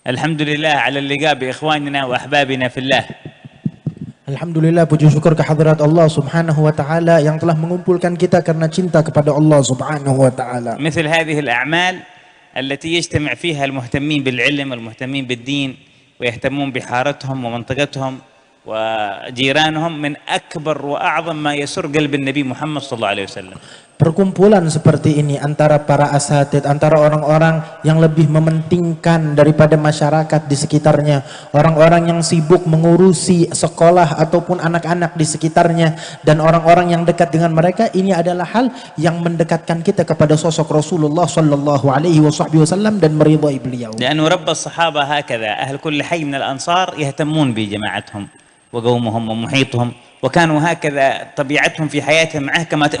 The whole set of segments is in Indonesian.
الحمد لله على اللقاء بإخواننا وأحبابنا في الله. Alhamdulillah, puji syukur kehadirat Allah Subhanahu wa taala yang telah mengumpulkan kita karena cinta kepada Allah Subhanahu wa taala. مثل هذه الأعمال التي يجتمع فيها المهتمين بالعلم والمهتمين بالدين ويهتمون بحارتهم ومنطقتهم وجيرانهم من أكبر وأعظم ما يسر قلب النبي محمد صلى الله عليه وسلم. Perkumpulan seperti ini antara para asatid, antara orang-orang yang lebih mementingkan daripada masyarakat di sekitarnya, orang-orang yang sibuk mengurusi sekolah ataupun anak-anak di sekitarnya, dan orang-orang yang dekat dengan mereka, ini adalah hal yang mendekatkan kita kepada sosok Rasulullah sallallahu alaihi wasallam dan meridhai beliau. لأنه رب الصحابة هكذا، أهل كل حي من الأنصار يهتمون بجماعتهم وقومهم ومحيطهم، وكانوا هكذا طبيعتهم في حياتهم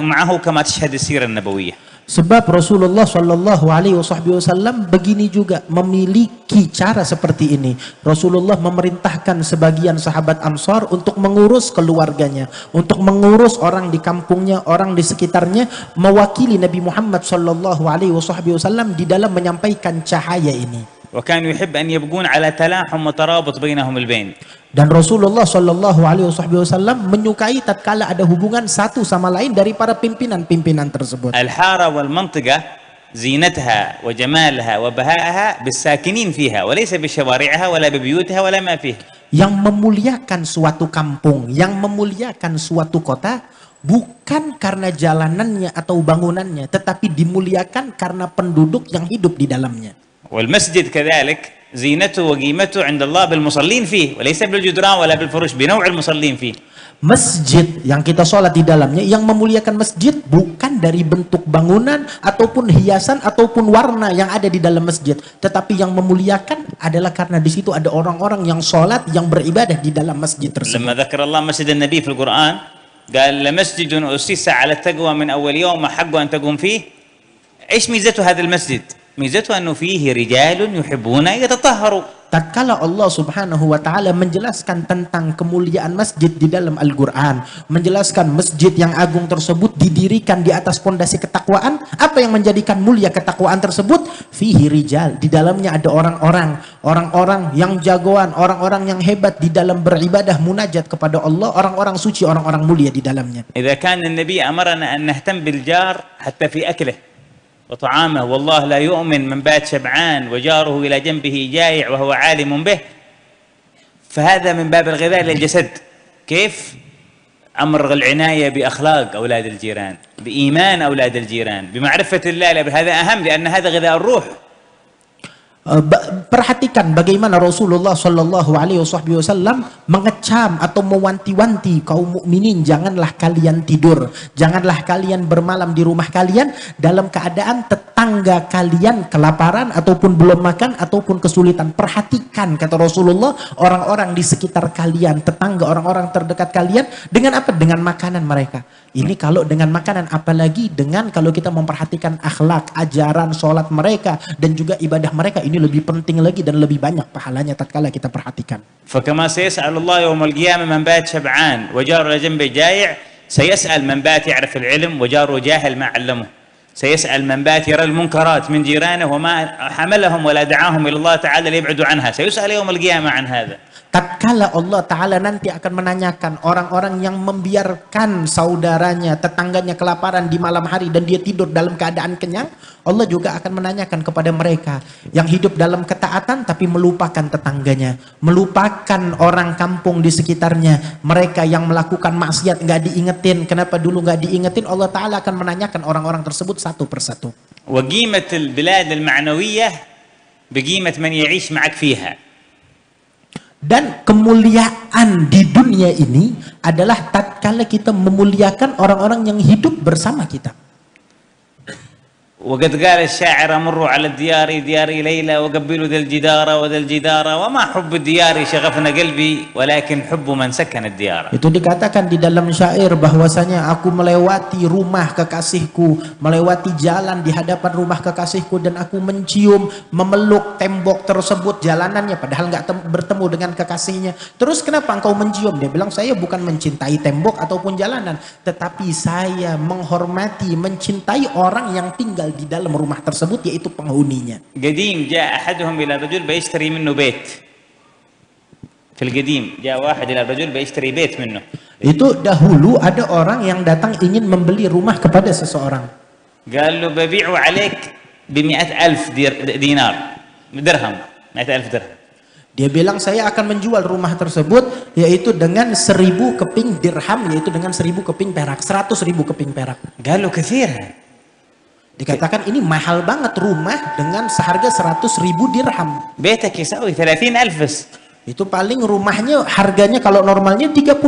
معه كما تشهد السيرة النبوية. Sebab Rasulullah Shallallahu Alaihi Wasallam begini juga memiliki cara seperti ini. Rasulullah memerintahkan sebagian sahabat Ansar untuk mengurus keluarganya, untuk mengurus orang di kampungnya, orang di sekitarnya, mewakili Nabi Muhammad Shallallahu Alaihi Wasallam di dalam menyampaikan cahaya ini. وكان يحب أن يبقون على تلاحم وترابط بينهم البين. Dan Rasulullah Shallallahu Alaihi Wasallam menyukai tatkala ada hubungan satu sama lain dari para pimpinan-pimpinan tersebut. الحارة والمنطقة زينتها وجمالها وبهائها بالساكنين فيها وليس بشوارعها ولا ببيوتها ولا ما فيه. Yang memuliakan suatu kampung, yang memuliakan suatu kota, bukan karena jalanannya atau bangunannya, tetapi dimuliakan karena penduduk yang hidup di dalamnya. والمسجد كذلك زينته وقيمته عند الله بالمصلين فيه وليس بالجدران ولا بالفروش، بنوع المصلين فيه. Masjid yang kita sholat di dalamnya, yang memuliakan masjid bukan dari bentuk bangunan ataupun hiasan ataupun warna yang ada di dalam masjid, tetapi yang memuliakan adalah karena di situ ada orang-orang yang sholat, yang beribadah di dalam masjid tersebut. لما ذكر الله مسجد النبي في القرآن قال لمسجد أسس على التقوى من أول يوم أحق أن تقوم فيه. إيش ميزته هذا المسجد؟ ميزته أنه فيه رجال يحبون يتطهروا. Tatkala Allah Subhanahu wa taala menjelaskan tentang kemuliaan masjid di dalam Al-Qur'an, menjelaskan masjid yang agung tersebut didirikan di atas pondasi ketakwaan, apa yang menjadikan mulia ketakwaan tersebut? Fihi rijal, di dalamnya ada orang-orang yang jagoan, orang-orang yang hebat di dalam beribadah munajat kepada Allah, orang-orang suci, orang-orang mulia di dalamnya. إذا كان النبي أمرنا أن نهتم بالجار حتى في أكله وطعامه، والله لا يؤمن من بات شبعان وجاره إلى جنبه جائع وهو عالم به، فهذا من باب الغذاء للجسد. كيف؟ أمر العناية بأخلاق أولاد الجيران، بإيمان أولاد الجيران، بمعرفة الله، هذا أهم لأن هذا غذاء الروح. Perhatikan bagaimana Rasulullah Shallallahu Alaihi Wasallam mengecam atau mewanti-wanti kaum mukminin, janganlah kalian tidur, janganlah kalian bermalam di rumah kalian dalam keadaan tetangga kalian kelaparan ataupun belum makan ataupun kesulitan. Perhatikan, kata Rasulullah, orang-orang di sekitar kalian, tetangga, orang-orang terdekat kalian, dengan apa? Dengan makanan mereka. Ini kalau dengan makanan, apalagi dengan kalau kita memperhatikan akhlak, ajaran, sholat mereka dan juga ibadah mereka, ini lebih penting lagi dan lebih banyak pahalanya tatkala kita perhatikan. فكما سيسأل الله يوم القيامة من بات شبعان وجاره جنبه جائع، سيسأل من بات يعرف العلم وجاره جاهل ما علمه، سيسأل من بات يرى المنكرات من جيرانه وما حملهم ولا دعاهم إلى الله تعالى ليبعدوا عنها، سيسأل يوم القيامة عن هذا. Tatkala Allah Ta'ala nanti akan menanyakan orang-orang yang membiarkan saudaranya, tetangganya kelaparan di malam hari dan dia tidur dalam keadaan kenyang, Allah juga akan menanyakan kepada mereka yang hidup dalam ketaatan tapi melupakan tetangganya, melupakan orang kampung di sekitarnya, mereka yang melakukan maksiat nggak diingetin. Kenapa dulu nggak diingetin? Allah Ta'ala akan menanyakan orang-orang tersebut satu persatu. وقيمة البلاد المعنوية بقيمة من يعيش معك فيها. Dan kemuliaan di dunia ini adalah tatkala kita memuliakan orang-orang yang hidup bersama kita. وقد قال الشاعر مروا على الديار دياري ليلى وقبلوا ذا الجدار وذا الجدار وما حب الديار شغفنا قلبي ولكن حب من سكن الديار. Itu dikatakan di dalam syair bahwasanya aku melewati rumah kekasihku, melewati jalan di hadapan rumah kekasihku dan aku mencium, memeluk tembok tersebut jalanannya padahal nggak bertemu dengan kekasihnya. Terus kenapa engkau mencium? Dia bilang saya bukan mencintai tembok ataupun jalanan, tetapi saya menghormati, mencintai orang yang tinggal tinggal di dalam rumah tersebut, yaitu penghuninya. قديم جاء أحدهم إلى الرجل بيشتري منه بيت. في القديم جاء واحد إلى الرجل بيشتري بيت منه. Itu dahulu ada orang yang datang ingin membeli rumah kepada seseorang. قال له ببيعه عليك ب100,000 دينار درهم 100,000 درهم. Dia bilang saya akan menjual rumah tersebut yaitu dengan 1000 keping dirham, yaitu dengan 1000 keping perak, 100.000 keping perak. قال له كثير. Dikatakan ini mahal banget rumah dengan seharga 100.000 dirham. بيتك يساوي 30,000 بس. Itu paling rumahnya harganya kalau normalnya 30.000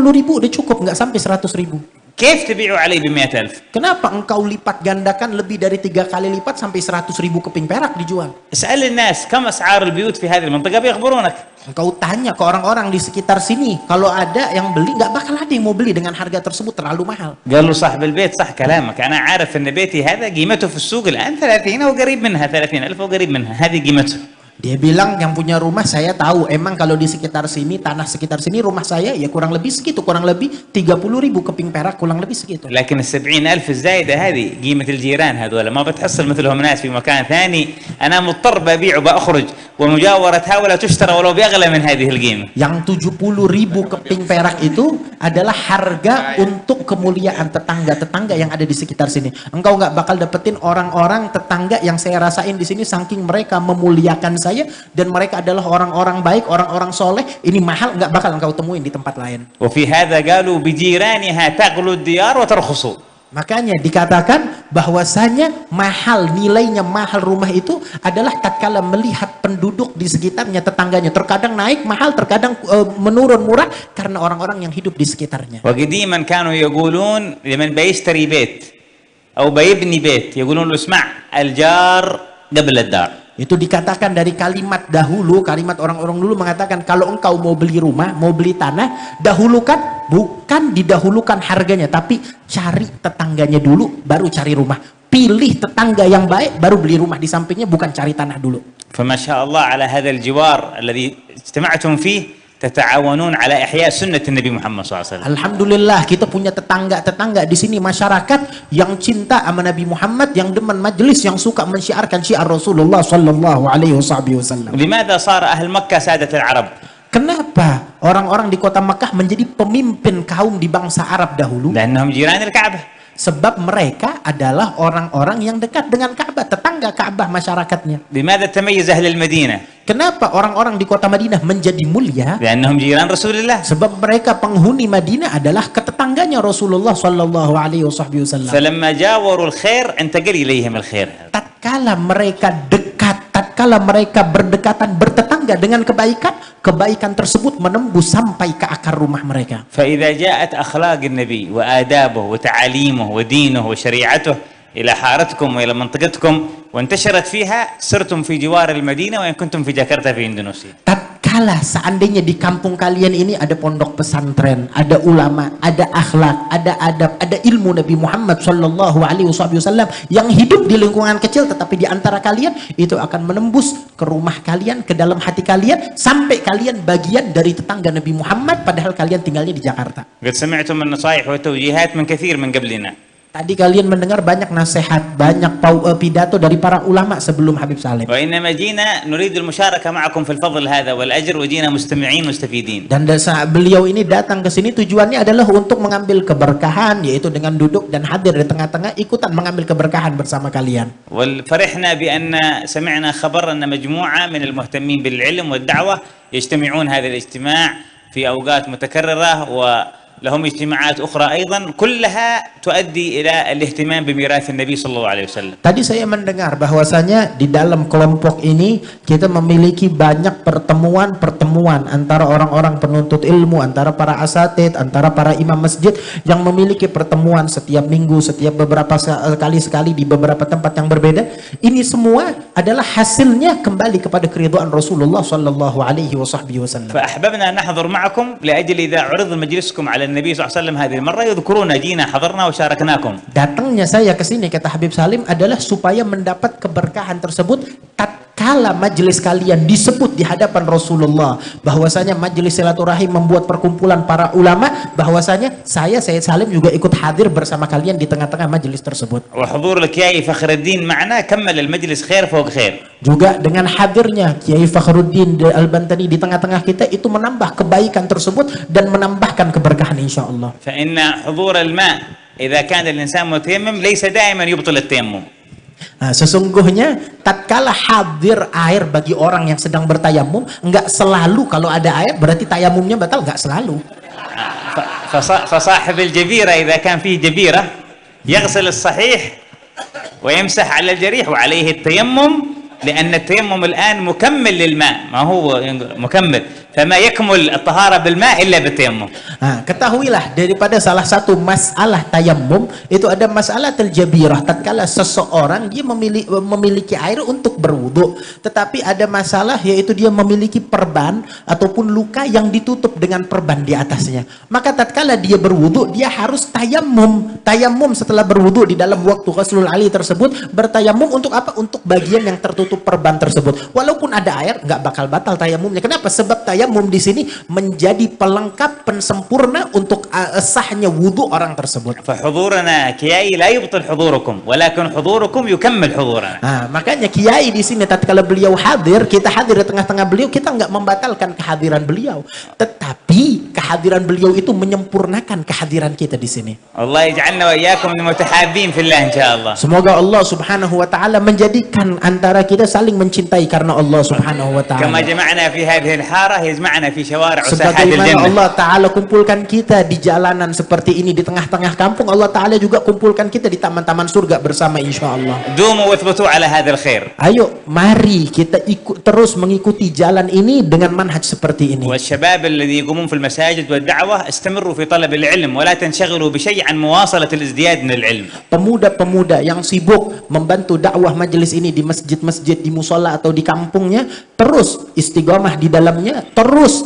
udah cukup, nggak sampai 100.000. كيف تبيعه علي ب100,000؟ Kenapa engkau lipat gandakan lebih dari 3 kali lipat sampai 100.000 keping perak dijual? اسأل الناس كم أسعار البيوت في هذه المنطقة بيخبرونك. Engkau tanya ke orang-orang di sekitar sini, kalau ada yang beli, nggak bakal ada yang mau beli dengan harga tersebut terlalu mahal. قال له صاحب البيت صح كلامك، أنا عارف إن بيتي هذا قيمته في السوق الآن 30 أو قريب منها 30,000 أو قريب منها، هذه قيمته. Dia bilang yang punya rumah saya tahu, emang kalau di sekitar sini, tanah sekitar sini rumah saya ya kurang lebih segitu, kurang lebih 30.000 keping perak, kurang lebih segitu. لكن 70,000 الزايدة هذه قيمة الجيران هذول، ما بتحصل مثلهم ناس في مكان ثاني، أنا مضطر ببيع وبأخرج، ومجاورة هؤلاء تشترى ولو بأغلى من هذه القيمة. Yang 70.000 keping perak itu adalah harga untuk kemuliaan tetangga-tetangga yang ada di sekitar sini. Engkau nggak bakal dapetin orang-orang tetangga yang saya rasain di sini, saking mereka memuliakan saya dan mereka adalah orang-orang baik, orang-orang soleh. Ini mahal, nggak bakal engkau temuin di tempat lain. وفي هذا قالوا بجيرانها تغلو الديار وترخص. Makanya dikatakan bahwasanya mahal, nilainya mahal rumah itu adalah tatkala melihat penduduk di sekitarnya, tetangganya. Terkadang naik mahal, terkadang menurun murah karena orang-orang yang hidup di sekitarnya. وقديما كانوا يقولون لمن بيشتري بيت أو بيبني بيت يقولون له اسمع الجار قبل الدار. Itu dikatakan dari kalimat dahulu, kalimat orang-orang dulu mengatakan kalau engkau mau beli rumah, mau beli tanah, dahulukan, bukan didahulukan harganya, tapi cari tetangganya dulu, baru cari rumah. Pilih tetangga yang baik, baru beli rumah di sampingnya, bukan cari tanah dulu. فما شاء الله على هذا الجوار الذي اجتمعتم فيه تتعاونون على إحياء سنة النبي محمد صلى الله عليه وسلم. Alhamdulillah kita punya tetangga-tetangga di sini, masyarakat yang cinta sama Nabi Muhammad, yang demen majelis, yang suka mensyiarkan syiar Rasulullah sallallahu alaihi wasallam. لماذا صار أهل مكة سادة العرب؟ Kenapa orang-orang di kota Makkah menjadi pemimpin kaum di bangsa Arab dahulu? لأنهم جيران الكعبة. Sebab mereka adalah orang-orang yang dekat dengan Ka'bah, tetangga Ka'bah masyarakatnya. لماذا تميز أهل المدينة؟ Kenapa orang-orang di kota Madinah menjadi mulia? لأنهم جيران رسول الله. Sebab mereka penghuni Madinah adalah ketetangganya Rasulullah sallallahu alaihi wasallam. فلما جاوروا الخير انتقل إليهم الخير. Tatkala mereka dekat, tatkala mereka berdekatan, bertetangga dengan kebaikan, kebaikan tersebut menembus sampai ke akar rumah mereka. فإذا جاءت أخلاق النبي وآدابه وتعاليمه ودينه وشريعته إلى حارتكم وإلى منطقتكم وانتشرت فيها صرتم في جوار المدينة وإن كنتم في جاكرتا في إندونيسيا. Tatkala seandainya di kampung kalian ini ada pondok pesantren, ada ulama, ada akhlak, ada adab, ada ilmu Nabi Muhammad sallallahu alaihi wasallam yang hidup di lingkungan kecil, tetapi di antara kalian itu akan menembus ke rumah kalian, ke dalam hati kalian, sampai kalian bagian dari tetangga Nabi Muhammad padahal kalian tinggalnya di Jakarta. قد سمعتم النصائح والتوجيهات من كثير من قبلنا. Tadi kalian mendengar banyak nasihat, banyak pidato dari para ulama sebelum Habib Salim. وإنما جينا نريد المشاركة معكم في الفضل هذا والأجر وجينا مستمعين مستفيدين. Dan beliau ini datang ke sini tujuannya adalah untuk mengambil keberkahan, yaitu dengan duduk dan hadir di tengah-tengah, ikutan mengambil keberkahan bersama kalian. وفرحنا بأن سمعنا خبر أن مجموعة من المهتمين بالعلم والدعوة يجتمعون هذا الاجتماع في أوقات متكررة لهم اجتماعات أخرى أيضا كلها تؤدي إلى الاهتمام بميراث النبي صلى الله عليه وسلم. Tadi saya mendengar bahwasanya di dalam kelompok ini kita memiliki banyak pertemuan-pertemuan antara orang-orang penuntut ilmu, antara para asatid, antara para imam masjid yang memiliki pertemuan setiap minggu, setiap beberapa sekali di beberapa tempat yang berbeda. Ini semua adalah hasilnya kembali kepada keridhaan Rasulullah sallallahu alaihi wasallam. فأحببنا أن نحضر معكم لأجل إذا عرض مجلسكم على النبي صلى الله عليه وسلم هذه المرة يذكرون جينا حضرنا وشاركناكم. Datangnya saya ke sini kata Habib Salim adalah supaya mendapat keberkahan tersebut tatkala tatkala majelis kalian disebut di hadapan Rasulullah bahwasanya majelis silaturahim membuat perkumpulan para ulama, bahwasanya saya Sayyid Salim juga ikut hadir bersama kalian di tengah-tengah majelis tersebut. وحضور الكيائي فخر الدين معنا كمل المجلس خير فوق خير. Juga dengan hadirnya Kiai Fakhruddin Al-Bantani di tengah-tengah kita itu menambah kebaikan tersebut dan menambahkan keberkahan insyaallah. فإن حضور الماء إذا كان الإنسان متيمم ليس دائما يبطل التيمم. Nah, sesungguhnya tatkala hadir air bagi orang yang sedang bertayamum, enggak selalu kalau ada air berarti tayamumnya batal, enggak selalu. فصاحب الجبيرة إذا كان فيه جبيرة يغسل الصحيح ويمسح على الجريح وعليه التيمم، لأن التيمم الآن مكمل للماء، ما هو مكمل، فما يكمل الطهارة بالماء إلا بالتيمم. Nah, ketahuilah daripada salah satu masalah tayamum itu ada masalah terjabirah tatkala seseorang dia memiliki air untuk berwudu, tetapi ada masalah yaitu dia memiliki perban ataupun luka yang ditutup dengan perban di atasnya. Maka tatkala dia berwudu dia harus tayamum setelah berwudu di dalam waktu ghuslul ali tersebut, bertayamum untuk apa? Untuk bagian yang tertutup perban tersebut. Walaupun ada air nggak bakal batal tayamumnya. Kenapa? Sebab tayamum di sini menjadi pelengkap pensempurna untuk sahnya wudu orang tersebut. فحضورنا kiai لا يبطل حضوركم ولكن حضوركم يكمل حضورنا. Nah, makanya kiai di sini tatkala beliau hadir, kita hadir di tengah-tengah beliau, kita nggak membatalkan kehadiran beliau, tetapi kehadiran beliau itu menyempurnakan kehadiran kita di sini. Allah يجعلنا وإياكم المتحابين في الله إن شاء الله. Semoga Allah Subhanahu wa taala menjadikan antara kita saling mencintai karena Allah Subhanahu wa taala. كما جمعنا في هذه الحارة يجمعنا في شوارع وساحات Sebagaimana الجنة. Allah taala kumpulkan kita di jalanan seperti ini di tengah-tengah kampung, Allah taala juga kumpulkan kita di taman-taman surga bersama insyaallah. دوموا واثبتوا على هذا الخير. Ayo mari kita terus mengikuti jalan ini dengan manhaj seperti ini. والشباب الذي يقومون في المساجد والدعوة استمروا في طلب العلم ولا تنشغلوا بشيء عن مواصلة الازدياد من العلم. Pemuda-pemuda yang sibuk membantu dakwah majelis ini di masjid-masjid, di musola atau di kampungnya, terus istiqomah di dalamnya, terus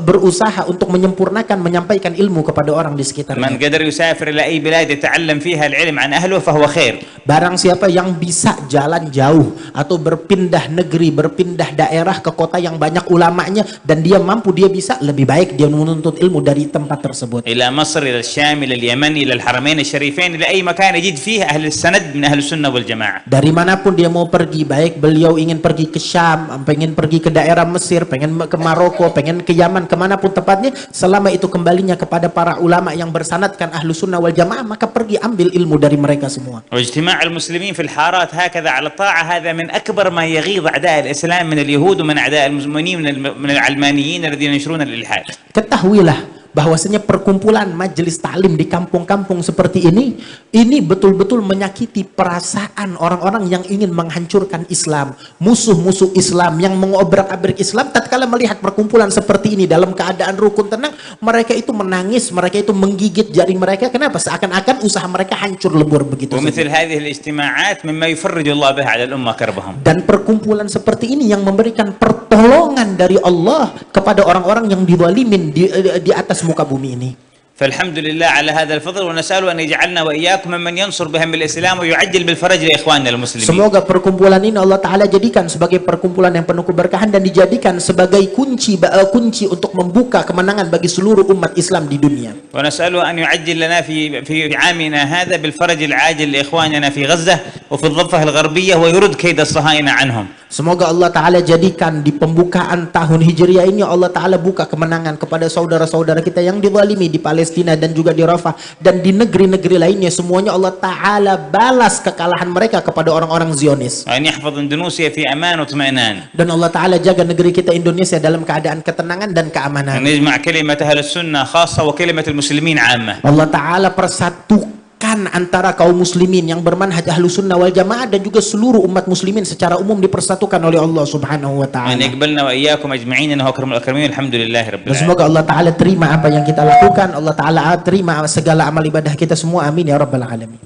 berusaha untuk menyempurnakan menyampaikan ilmu kepada orang di sekitarnya. من قدر يسافر إلى أي بلاد يتعلم فيها العلم عن أهله فهو خير. Barang siapa yang bisa jalan jauh atau berpindah negeri, berpindah daerah ke kota yang banyak ulamanya dan dia mampu, dia bisa, lebih baik dia menuntut ilmu dari tempat tersebut. إلى مصر إلى الشام إلى اليمن إلى الحرمين الشريفين إلى أي مكان يجد فيه أهل السند من أهل السنة والجماعة. Dari manapun dia mau pergi, baik beliau ingin pergi ke Syam, pengen pergi ke daerah Mesir, pengen ke Maroko, pengen ke Yaman, kemanapun tepatnya, selama itu kembalinya kepada para ulama yang bersanadkan ahlu sunnah wal jamaah, maka pergi ambil ilmu dari mereka semua. واجتماع المسلمين في الحارات هكذا على الطاعة هذا من أكبر ما يغيظ أعداء الإسلام من اليهود ومن أعداء المسلمين من العلمانيين الذين ينشرون الإلحاد. Ketahuilah bahwasanya perkumpulan majelis taklim di kampung-kampung seperti ini betul-betul menyakiti perasaan orang-orang yang ingin menghancurkan Islam, musuh-musuh Islam yang mengobrak-abrik Islam. Tatkala melihat perkumpulan seperti ini dalam keadaan rukun tenang, mereka itu menangis, mereka itu menggigit jari mereka. Kenapa? Seakan-akan usaha mereka hancur lebur begitu ومثل saja. هذه الاجتماعات مما يفرج الله به على الأمة كربهم. Dan perkumpulan seperti ini yang memberikan pertolongan dari Allah kepada orang-orang yang dizalimin di atas muka bumi ini. فالحمد لله على هذا الفضل ونسأله أن يجعلنا وإياكم ممن ينصر بهم الإسلام ويعجل بالفرج لإخواننا المسلمين. Semoga perkumpulan ini Allah Ta'ala jadikan sebagai perkumpulan yang penuh keberkahan dan dijadikan sebagai kunci untuk membuka kemenangan bagi seluruh umat Islam di dunia. ونسأله أن يعجل لنا في عامنا هذا بالفرج العاجل لإخواننا في غزة وفي الضفة الغربية ويرد كيد الصهاينة عنهم. Semoga Allah Ta'ala jadikan di pembukaan tahun Hijriah ini Allah Ta'ala buka kemenangan kepada saudara-saudara kita yang dizalimi di Palestina dan juga di Rafah dan di negeri-negeri lainnya. Semuanya Allah Ta'ala balas kekalahan mereka kepada orang-orang Zionis. وأن يحفظ إندونيسيا في أمان واطمئنان. Dan Allah Ta'ala jaga negeri kita Indonesia dalam keadaan ketenangan dan keamanan. أن يجمع كلمة أهل السنة خاصة وكلمة المسلمين عامة. Allah Ta'ala persatukan antara kaum muslimin yang bermanhaj ahlu sunnah wal jamaah dan juga seluruh umat muslimin secara umum dipersatukan oleh Allah Subhanahu wa وأن ta'ala. يقبلنا وإياكم أجمعين إنه أكرم الأكرمين الحمد لله رب Dan العالمين. semoga Allah Ta'ala terima apa yang kita lakukan, Allah Ta'ala terima segala amal ibadah kita semua, amin ya rabbal alamin.